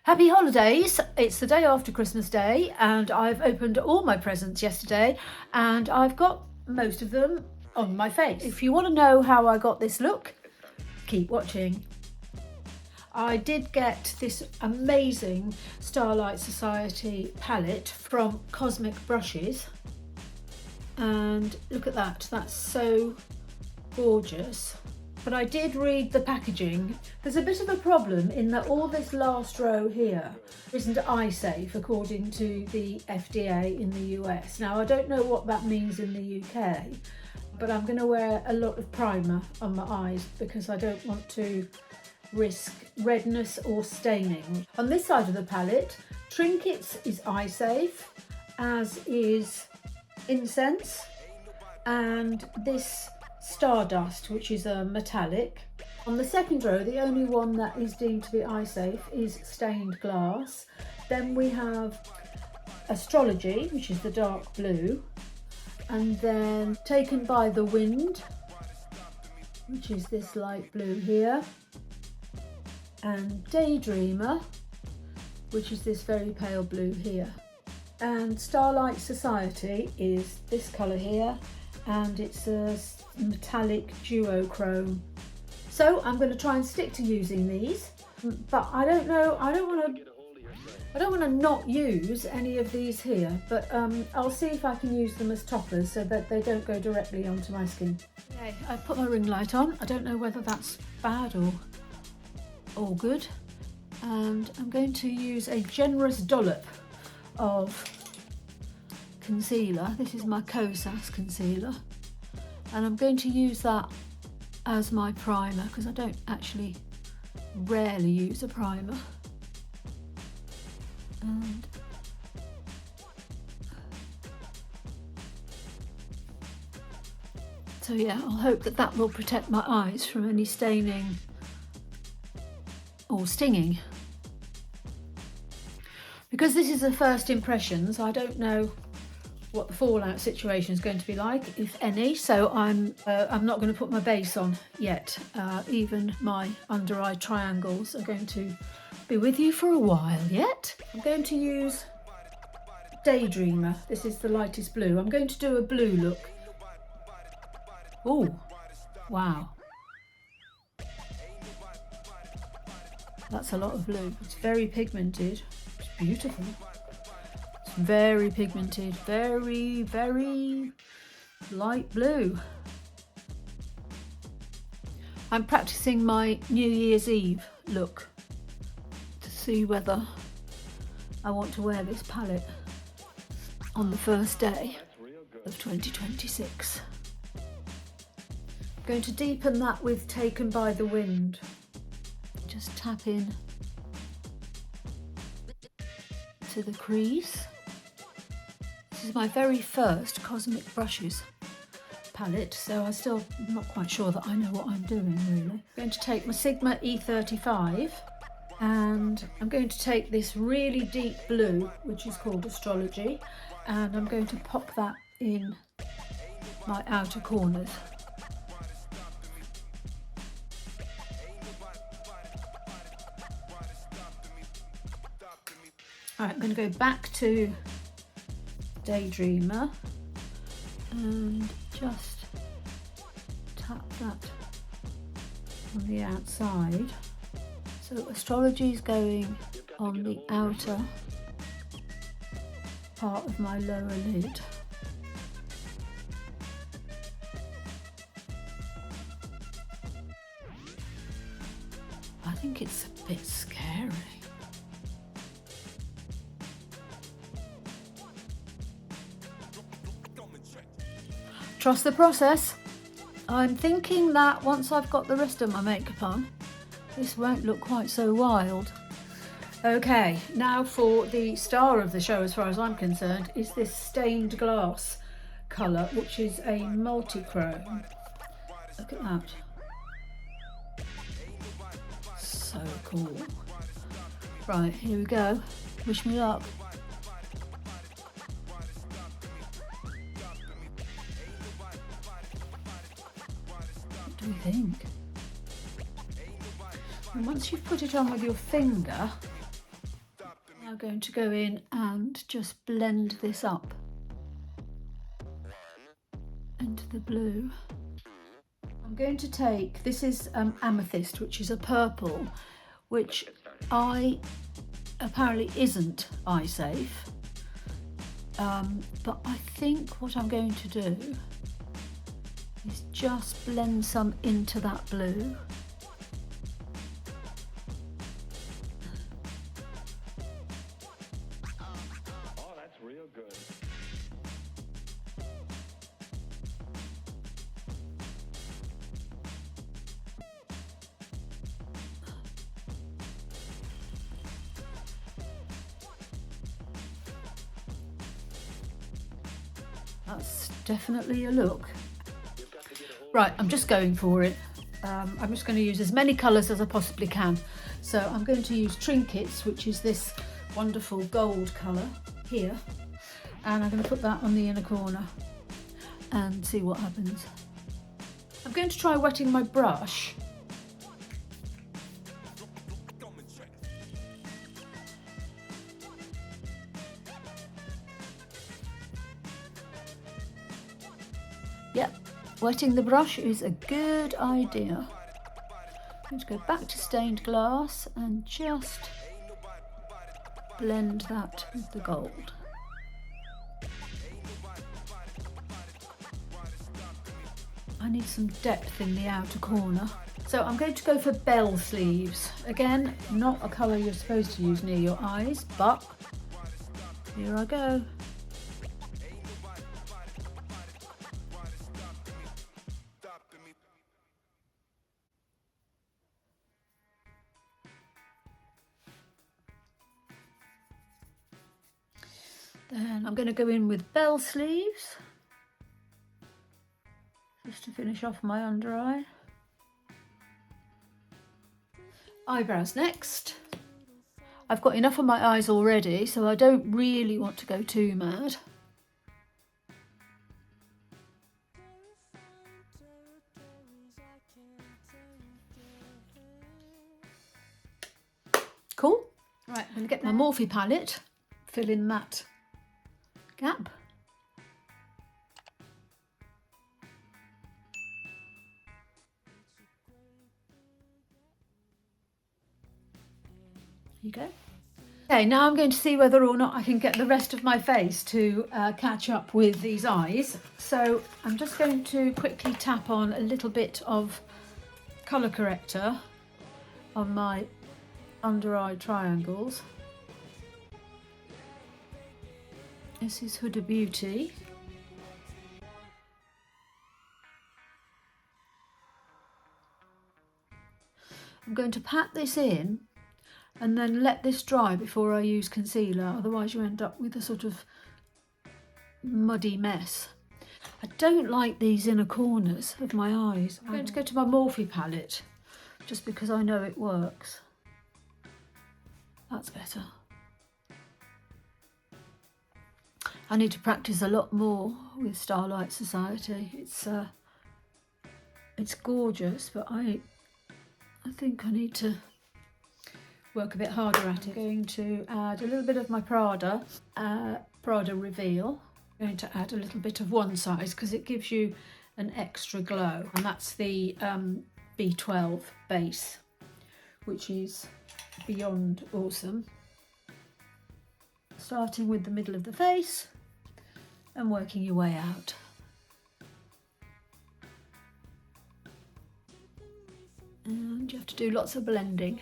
Happy holidays! It's the day after Christmas Day and I've opened all my presents yesterday and I've got most of them on my face. If you want to know how I got this look, keep watching. I did get this amazing Starlight Society palette from Cosmic Brushes and look at that, that's so gorgeous. But I did read the packaging. There's a bit of a problem in that all this last row here isn't eye safe according to the FDA in the US. Now I don't know what that means in the UK, but I'm going to wear a lot of primer on my eyes because I don't want to risk redness or staining. On this side of the palette, Trinkets is eye safe, as is Incense, and this Stardust, which is a metallic. On the second row, the only one that is deemed to be eye safe is Stained Glass. Then we have Astrology, which is the dark blue, and then Taken by the Wind, which is this light blue here, and Daydreamer, which is this very pale blue here. And Starlight Society is this colour here, and it's a metallic duochrome. So I'm going to try and stick to using these, but I don't know, I don't want to not use any of these here, but I'll see if I can use them as toppers so that they don't go directly onto my skin. Okay, I've put my ring light on. I don't know whether that's bad or good, and I'm going to use a generous dollop of concealer. This is my Kosas concealer, and I'm going to use that as my primer because I don't actually rarely use a primer. And so yeah, I'll hope that that will protect my eyes from any staining or stinging. Because this is the first impressions, I don't know what the fallout situation is going to be like, if any, so I'm not going to put my base on yet. Even my under eye triangles are going to be with you for a while yet. I'm going to use Daydreamer. This is the lightest blue. I'm going to do a blue look. Oh, wow. That's a lot of blue. It's very pigmented. It's beautiful. It's very pigmented. Very, very light blue. I'm practicing my New Year's Eve look to see whether I want to wear this palette on the first day of 2026. I'm going to deepen that with Taken by the Wind. Just tap in to the crease. This is my very first Cosmic Brushes palette, so I'm not quite sure that I know what I'm doing really. I'm going to take my Sigma E35 and I'm going to take this really deep blue, which is called Astrology, and I'm going to pop that in my outer corners. Alright, I'm going to go back to Daydreamer and just tap that on the outside. So Astrology is going on the outer part of my lower lid. I think it's a bit scary. Trust the process. I'm thinking that once I've got the rest of my makeup on, this won't look quite so wild. Okay, now for the star of the show as far as I'm concerned is this Stained Glass colour, which is a multi-chrome. Look at that. So cool. Right, here we go. Wish me luck. What do you think? And once you've put it on with your finger, going to go in and just blend this up into the blue. I'm going to take, this is Amethyst, which is a purple, which apparently isn't eye safe. But I think what I'm going to do is just blend some into that blue. Oh, that's real good. That's definitely a look. Right, I'm just going for it. I'm just going to use as many colours as I possibly can. So I'm going to use Trinkets, which is this wonderful gold colour here. And I'm going to put that on the inner corner and see what happens. I'm going to try wetting my brush. Yep, wetting the brush is a good idea. I'm going to go back to stained glass and just blend that with the gold. I need some depth in the outer corner. So I'm going to go for bell sleeves. Again, not a colour you're supposed to use near your eyes, but here I go. Then I'm going to go in with bell sleeves, just to finish off my under eye. Eyebrows next. I've got enough of my eyes already, so I don't really want to go too mad. Cool. Right, I'm going to get my Morphe palette, fill in that gap. There you go. Okay, now I'm going to see whether or not I can get the rest of my face to catch up with these eyes. So I'm just going to quickly tap on a little bit of colour corrector on my under eye triangles. This is Huda Beauty. I'm going to pat this in and then let this dry before I use concealer, otherwise you end up with a sort of muddy mess. I don't like these inner corners of my eyes. I'm going to go to my Morphe palette just because I know it works. That's better. I need to practice a lot more with Starlight Society. It's gorgeous, but I think I need to work a bit harder at it. I'm going to add a little bit of my Prada Reveal. I'm going to add a little bit of one size because it gives you an extra glow, and that's the B12 base, which is beyond awesome. Starting with the middle of the face and working your way out. And you have to do lots of blending.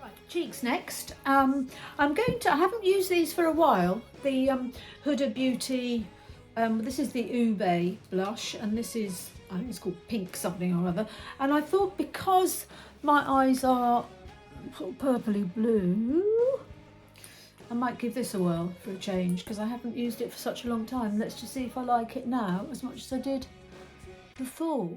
Right, cheeks next. I haven't used these for a while. The Huda Beauty, this is the Ube blush, and this is, I think it's called Pink something or other. And I thought because my eyes are sort of purpley blue, I might give this a whirl for a change because I haven't used it for such a long time. Let's just see if I like it now as much as I did before.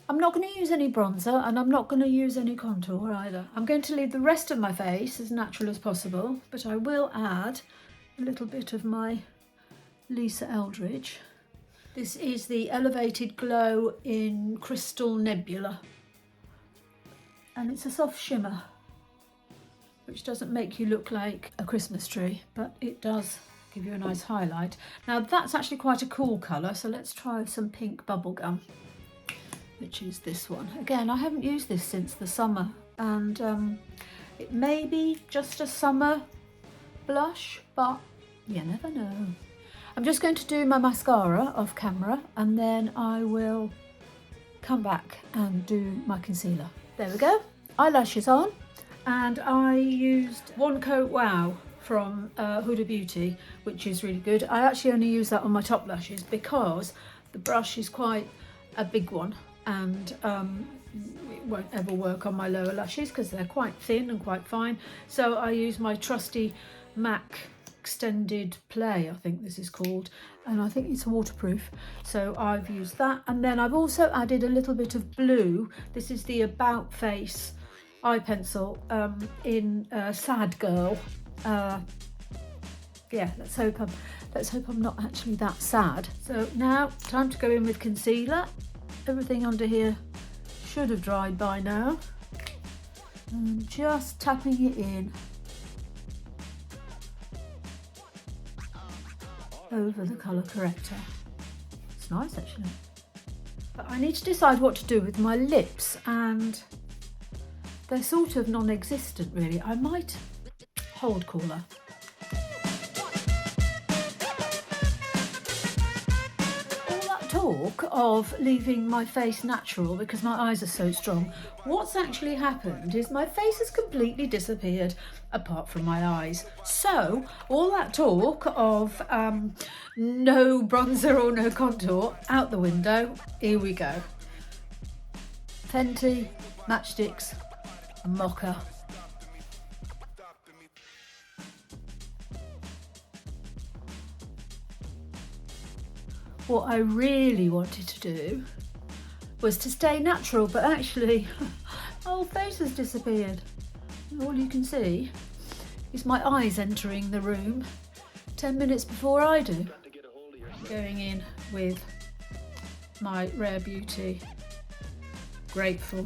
I'm not going to use any bronzer and I'm not going to use any contour either. I'm going to leave the rest of my face as natural as possible, but I will add a little bit of my Lisa Eldridge. This is the Elevated Glow in Crystal Nebula. And it's a soft shimmer, which doesn't make you look like a Christmas tree, but it does give you a nice highlight. Now that's actually quite a cool colour, so let's try some pink bubblegum, which is this one. Again, I haven't used this since the summer, and it may be just a summer blush, but you never know. I'm just going to do my mascara off camera, and then I will come back and do my concealer. There we go, eyelashes on, and I used One Coat Wow from Huda Beauty, which is really good. I actually only use that on my top lashes because the brush is quite a big one, and it won't ever work on my lower lashes because they're quite thin and quite fine. So I use my trusty MAC Extended Play, I think this is called, and I think it's waterproof, so I've used that. And then I've also added a little bit of blue. This is the About Face eye pencil in Sad Girl. Yeah, let's hope I'm not actually that sad. So now time to go in with concealer. Everything under here should have dried by now, and just tapping it in over the colour corrector. It's nice actually. But I need to decide what to do with my lips, and they're sort of non-existent really. I might hold cooler. All that talk of leaving my face natural because my eyes are so strong, what's actually happened is my face has completely disappeared apart from my eyes. So all that talk of no bronzer or no contour, out the window. Here we go. Fenty, Matchsticks, Mocha. What I really wanted to do was to stay natural, but actually my whole face has disappeared. All you can see is my eyes entering the room 10 minutes before I do. Going in with my Rare Beauty Grateful.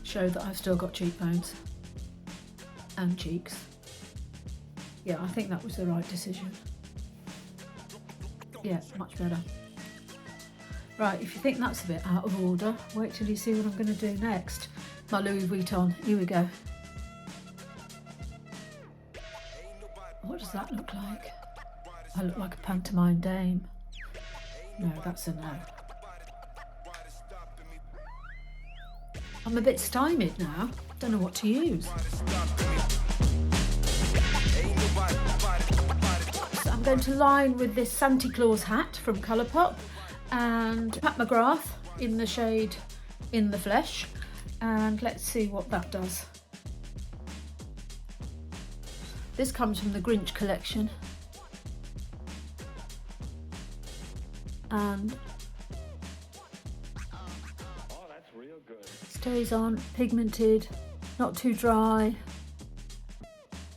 Show that I've still got cheekbones and cheeks. Yeah, I think that was the right decision. Yeah, much better. Right, if you think that's a bit out of order, wait till you see what I'm going to do next. My Louis Vuitton, here we go. What does that look like? I look like a pantomime dame. No, that's a no. I'm a bit stymied now. Don't know what to use. So I'm going to line with this Santa Claus hat from Colourpop and Pat McGrath in the shade In the Flesh, and let's see what that does. This comes from the Grinch collection, and that's real good. Stays on, pigmented, not too dry,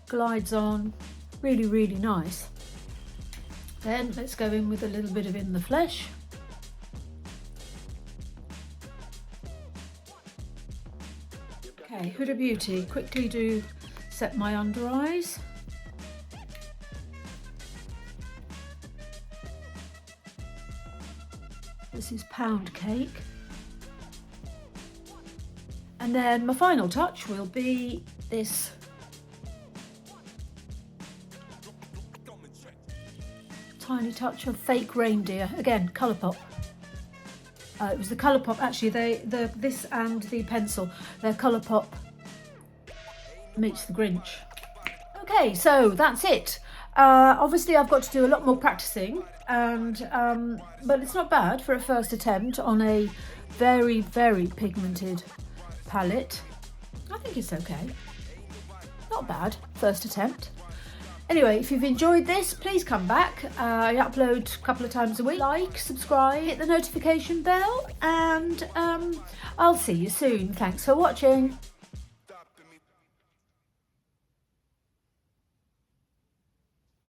glides on, really, really nice. Then let's go in with a little bit of In the Flesh. Okay, Huda Beauty, quickly do set my under eyes. This is Pound Cake. And then my final touch will be this tiny touch of Fake Reindeer, again Colourpop. It was the Colourpop, actually this and the pencil, they're Colourpop meets the Grinch. Okay, so that's it. Obviously I've got to do a lot more practicing, and but it's not bad for a first attempt on a very, very pigmented palette. I think it's okay. Not bad, first attempt. Anyway, if you've enjoyed this, please come back. I upload a couple of times a week. Like, subscribe, hit the notification bell, and I'll see you soon. Thanks for watching.